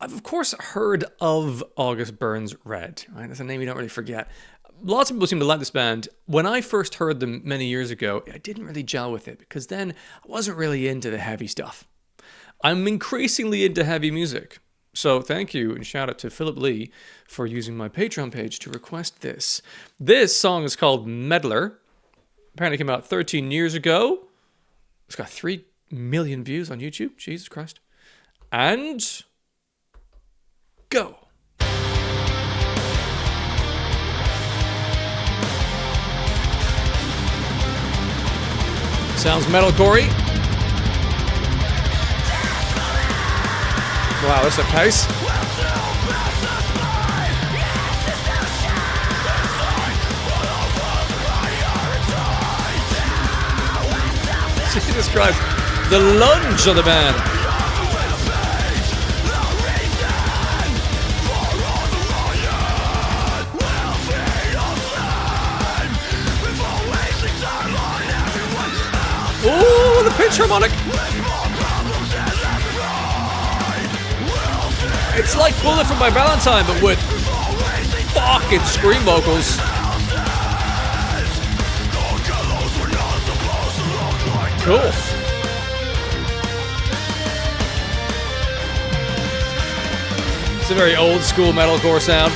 I've of course heard of August Burns Red, right? That's a name you don't really forget. Lots of people seem to like this band. When I first heard them many years ago, I didn't really gel with it because then I wasn't really into the heavy stuff. I'm increasingly into heavy music. So thank you and shout out to Philip Lee for using my Patreon page to request this. This song is called Meddler. Apparently came out 13 years ago. It's got 3 million views on YouTube. Jesus Christ. And go. Sounds metalcore-y. Wow, that's a pace. Jesus Christ. The lunge of the band. Ooh, the pinch harmonic. It's like Bullet for My Valentine, but with fucking scream vocals. Cool. It's a very old school metalcore sound.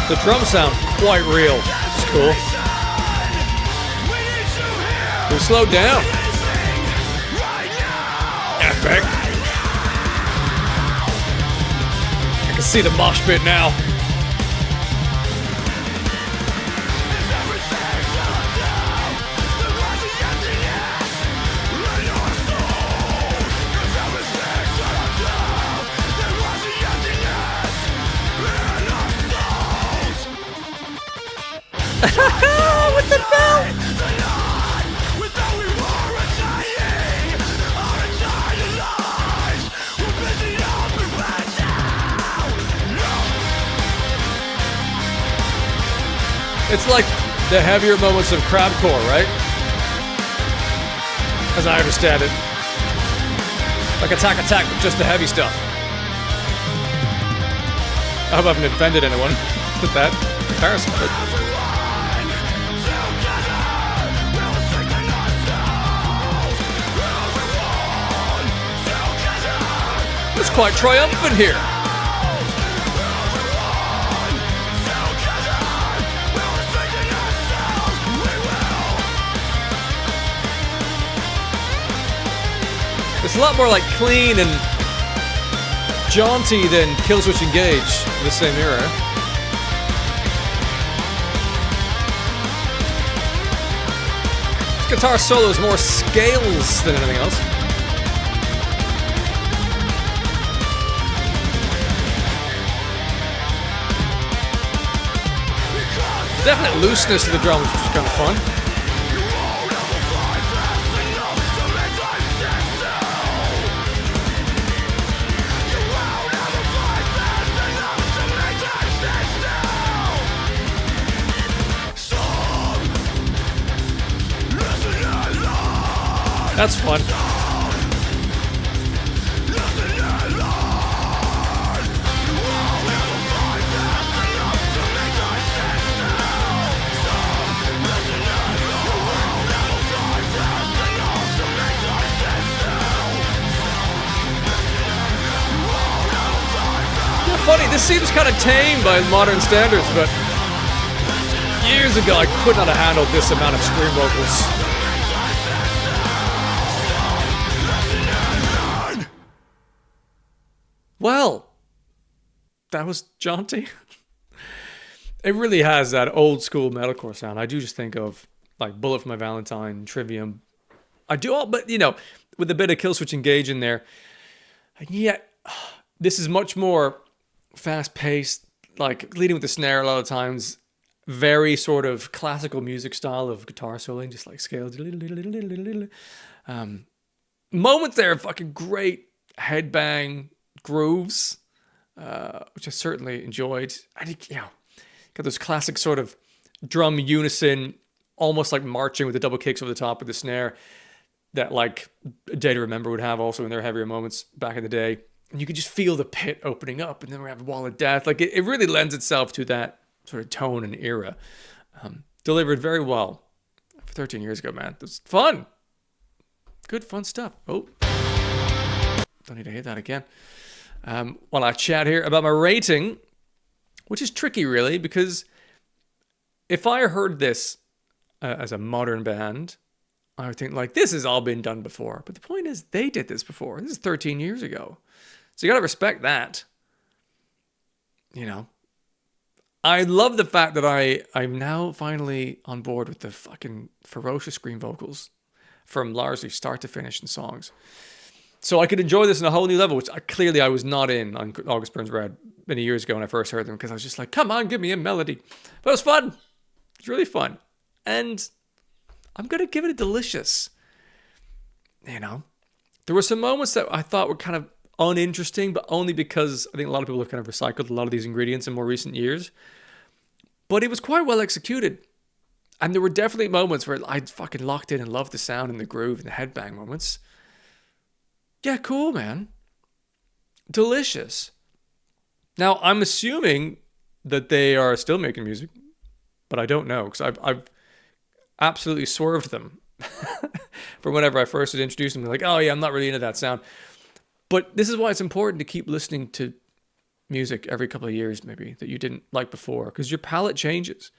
The drums sound quite real. It's cool. We slowed down. Epic. I can see the mosh pit now. With the bell! It's like the heavier moments of crabcore, right? As I understand it. Like Attack Attack, but just the heavy stuff. I hope I haven't offended anyone with that comparison, but... It's quite triumphant here. It's a lot more like clean and jaunty than Killswitch Engage of the same era. This guitar solo is more scales than anything else. Definite looseness to the drums, which is kind of fun. That's fun. Funny, this seems kind of tame by modern standards, but years ago I could not have handled this amount of scream vocals. Well, that was jaunty. It really has that old school metalcore sound. I do just think of like Bullet for My Valentine, Trivium. I do all, but you know, with a bit of Killswitch Engage in there. And yet, this is much more fast-paced, like leading with the snare a lot of times. Very sort of classical music style of guitar soloing, just like scales. Moments there, fucking great headbang grooves, which I certainly enjoyed. And you know, got those classic sort of drum unison, almost like marching with the double kicks over the top of the snare that like Day to Remember would have also in their heavier moments back in the day. And you could just feel the pit opening up, and then we have Wall of Death. Like it really lends itself to that sort of tone and era. Delivered very well for 13 years ago, man. It was fun. Good, fun stuff. Oh, don't need to hit that again. While I chat here about my rating, which is tricky, really, because if I heard this as a modern band, I would think, like, this has all been done before. But the point is, they did this before. This is 13 years ago. So you got to respect that. You know, I love the fact that I'm now finally on board with the fucking ferocious scream vocals from largely start to finish in songs. So I could enjoy this on a whole new level, which I was not in on August Burns Red many years ago when I first heard them, because I was just like, come on, give me a melody. But it was fun. It's really fun. And I'm going to give it a delicious. You know, there were some moments that I thought were kind of uninteresting, but only because I think a lot of people have kind of recycled a lot of these ingredients in more recent years. But it was quite well executed. And there were definitely moments where I fucking locked in and loved the sound and the groove and the headbang moments. Yeah, cool, man. Delicious. Now, I'm assuming that they are still making music, but I don't know, because I've absolutely swerved them from whenever I first had introduced them. They're like, oh yeah, I'm not really into that sound. But this is why it's important to keep listening to music every couple of years, maybe, that you didn't like before, because your palate changes.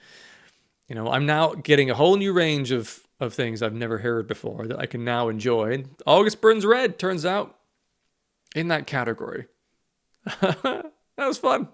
You know, I'm now getting a whole new range of things I've never heard before that I can now enjoy. And August Burns Red turns out in that category. That was fun.